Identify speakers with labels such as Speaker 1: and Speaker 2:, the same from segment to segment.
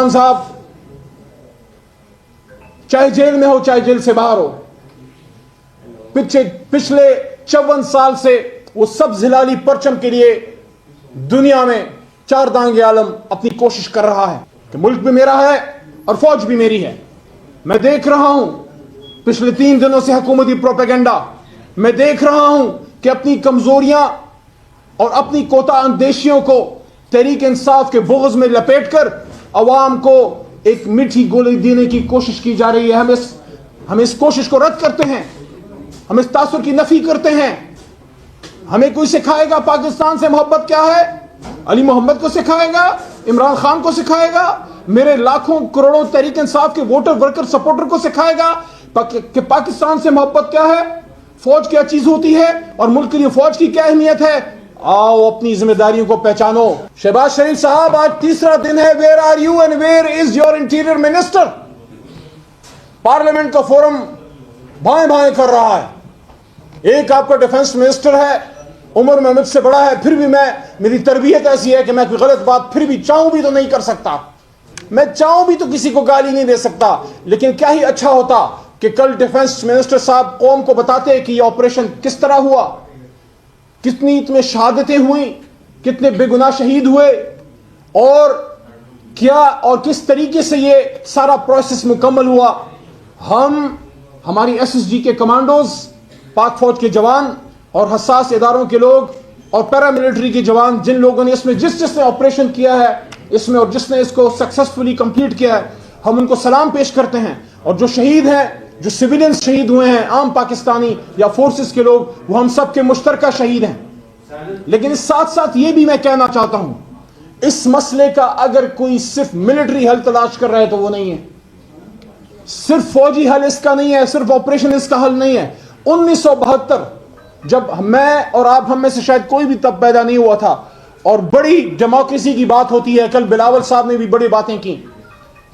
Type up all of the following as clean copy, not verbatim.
Speaker 1: صاحب چاہے جیل میں ہو چاہے جیل سے باہر ہو، پچھلے 54 سال سے وہ سب ہلالی پرچم کے لیے دنیا میں چار دانگ عالم اپنی کوشش کر رہا ہے کہ ملک بھی میرا ہے اور فوج بھی میری ہے۔ میں دیکھ رہا ہوں پچھلے 3 دنوں سے حکومتی پروپیگنڈا، میں دیکھ رہا ہوں کہ اپنی کمزوریاں اور اپنی کوتا اندیشیوں کو تحریک انصاف کے بغض میں لپیٹ کر عوام کو ایک میٹھی گولی دینے کی کوشش کی جا رہی ہے۔ ہم اس کوشش کو رد کرتے ہیں، ہم اس تاثر کی نفی کرتے ہیں۔ ہمیں کوئی سکھائے گا پاکستان سے محبت کیا ہے؟ علی محمد کو سکھائے گا، عمران خان کو سکھائے گا، میرے لاکھوں کروڑوں تحریک انصاف کے ووٹر ورکر سپورٹر کو سکھائے گا کہ پاکستان سے محبت کیا ہے، فوج کیا چیز ہوتی ہے اور ملک کے لیے فوج کی کیا اہمیت ہے۔ آؤ اپنی ذمہ داریوں کو پہچانو۔ شہباز شریف صاحب آج تیسرا دن ہے، where are you and where is your interior minister? Parliament کا فورم بائیں بائیں کر رہا ہے۔ ایک آپ کا ڈیفنس منسٹر ہے، عمر میں مجھ سے بڑا ہے، پھر بھی میری تربیت ایسی ہے کہ میں کوئی غلط بات پھر بھی چاہوں بھی تو نہیں کر سکتا، میں چاہوں بھی تو کسی کو گالی نہیں دے سکتا۔ لیکن کیا ہی اچھا ہوتا کہ کل ڈیفنس منسٹر صاحب قوم کو بتاتے کہ یہ آپریشن کس طرح ہوا، کتنی اتنے شہادتیں ہوئیں، کتنے بے گناہ شہید ہوئے، اور کیا اور کس طریقے سے یہ سارا پروسیس مکمل ہوا۔ ہماری ایس ایس جی کے کمانڈوز، پاک فوج کے جوان اور حساس اداروں کے لوگ اور پیراملٹری کے جوان، جن لوگوں نے اس میں جس نے آپریشن کیا ہے اس میں اور جس نے اس کو سکسیسفلی کمپلیٹ کیا ہے، ہم ان کو سلام پیش کرتے ہیں۔ اور جو شہید ہیں، جو سویلینز شہید ہوئے ہیں، عام پاکستانی یا فورسز کے لوگ، وہ ہم سب کے مشترکہ شہید ہیں۔ لیکن اس ساتھ ساتھ یہ بھی میں کہنا چاہتا ہوں، اس مسئلے کا اگر کوئی صرف ملٹری حل تلاش کر رہا ہے تو وہ نہیں ہے، صرف فوجی حل اس کا نہیں ہے، صرف آپریشن اس کا حل نہیں ہے۔ 1972 جب میں اور آپ ہم میں سے شاید کوئی بھی تب پیدا نہیں ہوا تھا، اور بڑی ڈیموکریسی کی بات ہوتی ہے، کل بلاول صاحب نے بھی بڑی باتیں کی۔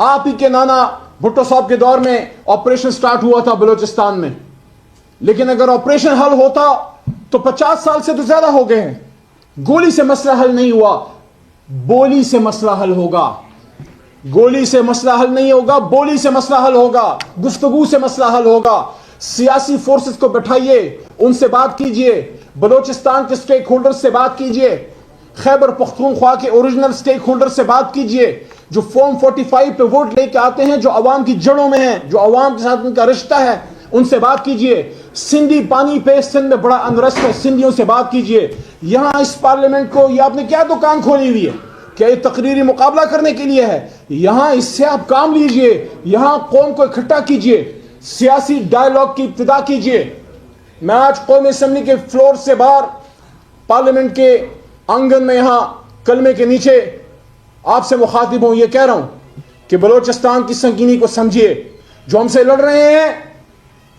Speaker 1: آپ ہی کے نانا بھٹو صاحب کے دور میں آپریشن سٹارٹ ہوا تھا بلوچستان میں، لیکن اگر آپریشن حل ہوتا تو 50 سال سے تو زیادہ ہو گئے ہیں۔ گولی سے مسئلہ حل نہیں ہوا، بولی سے مسئلہ حل ہوگا۔ گولی سے مسئلہ حل نہیں ہوگا، بولی سے مسئلہ حل ہوگا، گفتگو سے مسئلہ حل ہوگا۔ سیاسی فورسز کو بٹھائیے، ان سے بات کیجئے، بلوچستان کے سٹیک ہولڈر سے بات کیجئے، خیبر پختونخوا کے اوریجنل سٹیک ہولڈر سے بات کیجئے، جو فارم 45 پہ ووٹ لے کے آتے ہیں، جو عوام کی جڑوں میں ہیں، جو عوام کے ساتھ ان کا رشتہ ہے، ان سے بات کیجئے۔ سندھی پانی پہ سندھ میں بڑا انرست ہے، سندھیوں سے بات کیجئے۔ یہاں اس پارلیمنٹ کو یہ آپ نے کیا دکان کھولی ہوئی ہے؟ کیا یہ تقریری مقابلہ کرنے کے لیے ہے؟ یہاں اس سے آپ کام لیجئے، یہاں قوم کو اکٹھا کیجئے، سیاسی ڈائیلاگ کی ابتدا کیجئے۔ میں آج قومی اسمبلی کے فلور سے باہر پارلیمنٹ کے آنگن میں یہاں کلمے کے نیچے آپ سے مخاطب ہوں، یہ کہہ رہا ہوں کہ بلوچستان کی سنگینی کو سمجھیے۔ جو ہم سے لڑ رہے ہیں،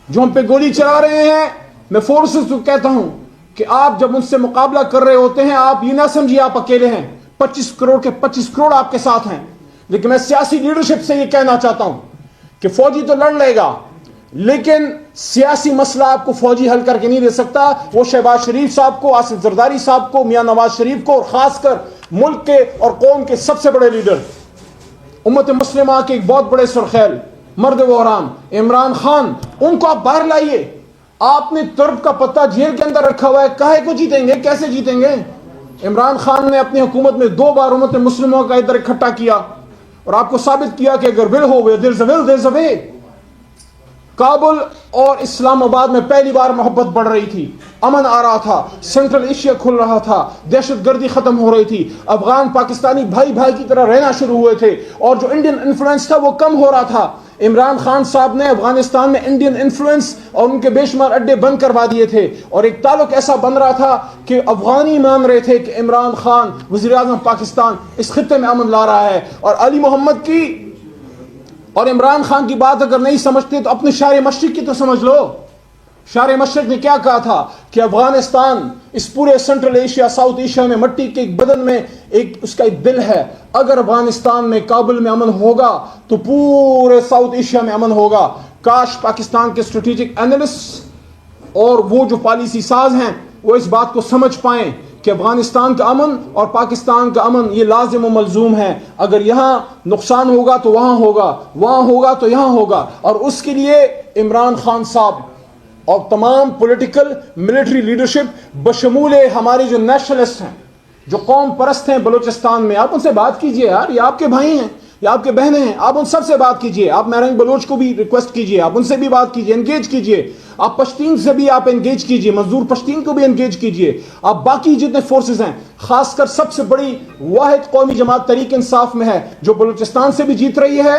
Speaker 1: جو ہم پہ گولی چلا رہے ہیں، میں فورسز کو کہتا ہوں کہ آپ جب ان سے مقابلہ کر رہے ہوتے ہیں، آپ یہ نہ سمجھیے آپ اکیلے ہیں، 25 کروڑ کے 25 کروڑ آپ کے ساتھ ہیں۔ لیکن میں سیاسی لیڈرشپ سے یہ کہنا چاہتا ہوں کہ فوجی تو لڑ لے گا، لیکن سیاسی مسئلہ آپ کو فوجی حل کر کے نہیں دے سکتا۔ وہ شہباز شریف صاحب کو، آصف زرداری صاحب کو، میاں نواز شریف کو، اور خاص کر ملک کے اور قوم کے سب سے بڑے لیڈر، امت مسلمہ کے ایک بہت بڑے سرخیل، مرد وحران عمران خان، ان کو آپ باہر لائیے۔ آپ نے ترک کا پتہ جیل کے اندر رکھا ہوا ہے، کاہے کو جیتیں گے، کیسے جیتیں گے؟ عمران خان نے اپنی حکومت میں 2 بار امت مسلموں کا ادھر اکٹھا کیا اور آپ کو ثابت کیا کہ اگر ول ہو وے دیر از اے ول دیر از اے وے۔ کابل اور اسلام آباد میں پہلی بار محبت بڑھ رہی تھی، امن آ رہا تھا، سینٹرل ایشیا کھل رہا تھا، دہشت گردی ختم ہو رہی تھی، افغان پاکستانی بھائی بھائی کی طرح رہنا شروع ہوئے تھے، اور جو انڈین انفلوئنس تھا وہ کم ہو رہا تھا۔ عمران خان صاحب نے افغانستان میں انڈین انفلوئنس اور ان کے بے شمار اڈے بند کروا دیے تھے، اور ایک تعلق ایسا بن رہا تھا کہ افغانی مان رہے تھے کہ عمران خان وزیر اعظم پاکستان اس خطے میں امن لا رہا ہے۔ اور علی محمد کی اور عمران خان کی بات اگر نہیں سمجھتے تو اپنے شار مشرق کی تو سمجھ لو۔ شار مشرق نے کیا کہا تھا کہ افغانستان اس پورے سینٹرل ایشیا، ساؤتھ ایشیا میں مٹی کے ایک بدن میں اس کا ایک دل ہے۔ اگر افغانستان میں، کابل میں امن ہوگا تو پورے ساؤتھ ایشیا میں امن ہوگا۔ کاش پاکستان کے اسٹریٹجک اینالسٹ اور وہ جو پالیسی ساز ہیں وہ اس بات کو سمجھ پائیں کہ افغانستان کا امن اور پاکستان کا امن یہ لازم و ملزوم ہے. اگر یہاں نقصان ہوگا تو وہاں ہوگا، وہاں ہوگا تو یہاں ہوگا. اور اس کے لیے عمران خان صاحب اور تمام پولیٹیکل ملٹری لیڈرشپ بشمول ہمارے جو نیشنلسٹ ہیں، جو قوم پرست ہیں بلوچستان میں، آپ ان سے بات کیجئے یار. یہ آپ کے بھائی ہیں، یہ آپ کے بہنیں ہیں، آپ ان سب سے بات کیجئے. آپ میرنگ بلوچ کو بھی ریکویسٹ کیجئے، آپ ان سے بھی بات کیجئے، انگیج کیجئے. آپ پشتین سے بھی آپ انگیج کیجئے، مزدور پشتین کو بھی انگیج کیجئے. آپ باقی جتنے فورسز ہیں، خاص کر سب سے بڑی واحد قومی جماعت تحریک انصاف میں ہے، جو بلوچستان سے بھی جیت رہی ہے.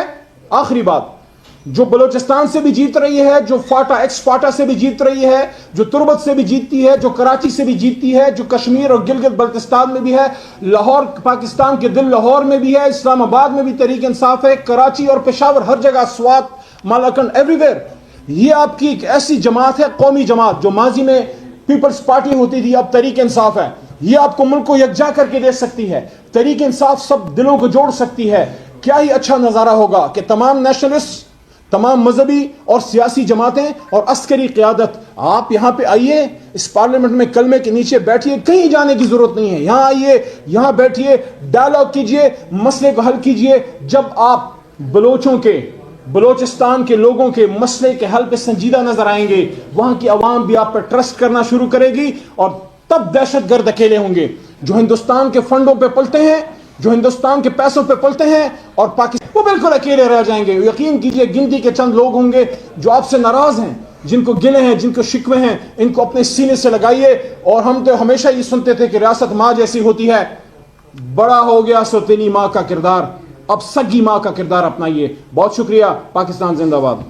Speaker 1: آخری بات، جو بلوچستان سے بھی جیت رہی ہے، جو فاٹا ایکس فاٹا سے بھی جیت رہی ہے، جو تربت سے بھی جیتتی ہے، جو کراچی سے بھی جیتتی ہے، جو کشمیر اور گلگت بلتستان میں بھی ہے، لاہور پاکستان کے دل لاہور میں بھی ہے، اسلام آباد میں بھی تحریک انصاف ہے، کراچی اور پشاور ہر جگہ، سوات، مالاکنڈ، ایوری ویئر. یہ آپ کی ایک ایسی جماعت ہے، قومی جماعت، جو ماضی میں پیپلز پارٹی ہوتی تھی، اب تحریک انصاف ہے. یہ آپ کو ملک کو یکجا کر کے دے سکتی ہے. تحریک انصاف سب دلوں کو جوڑ سکتی ہے. کیا ہی اچھا نظارہ ہوگا کہ تمام نیشنلسٹ، تمام مذہبی اور سیاسی جماعتیں اور عسکری قیادت، آپ یہاں پہ آئیے، اس پارلیمنٹ میں کلمے کے نیچے بیٹھیے، کہیں جانے کی ضرورت نہیں ہے. یہاں آئیے، یہاں بیٹھیے، ڈائلاگ کیجئے، مسئلے کو حل کیجئے. جب آپ بلوچوں کے، بلوچستان کے لوگوں کے مسئلے کے حل پہ سنجیدہ نظر آئیں گے، وہاں کی عوام بھی آپ پر ٹرسٹ کرنا شروع کرے گی، اور تب دہشت گرد اکیلے ہوں گے جو ہندوستان کے فنڈوں پہ پلتے ہیں، جو ہندوستان کے پیسوں پہ پلتے ہیں، اور پاکستان وہ بالکل اکیلے رہ جائیں گے. یقین کیجئے گنتی کے چند لوگ ہوں گے جو آپ سے ناراض ہیں، جن کو گلے ہیں، جن کو شکوے ہیں. ان کو اپنے سینے سے لگائیے. اور ہم تو ہمیشہ یہ سنتے تھے کہ ریاست ماں جیسی ہوتی ہے. بڑا ہو گیا سو تیری ماں کا کردار، اب سگی ماں کا کردار اپنائیے. بہت شکریہ. پاکستان زندہ باد.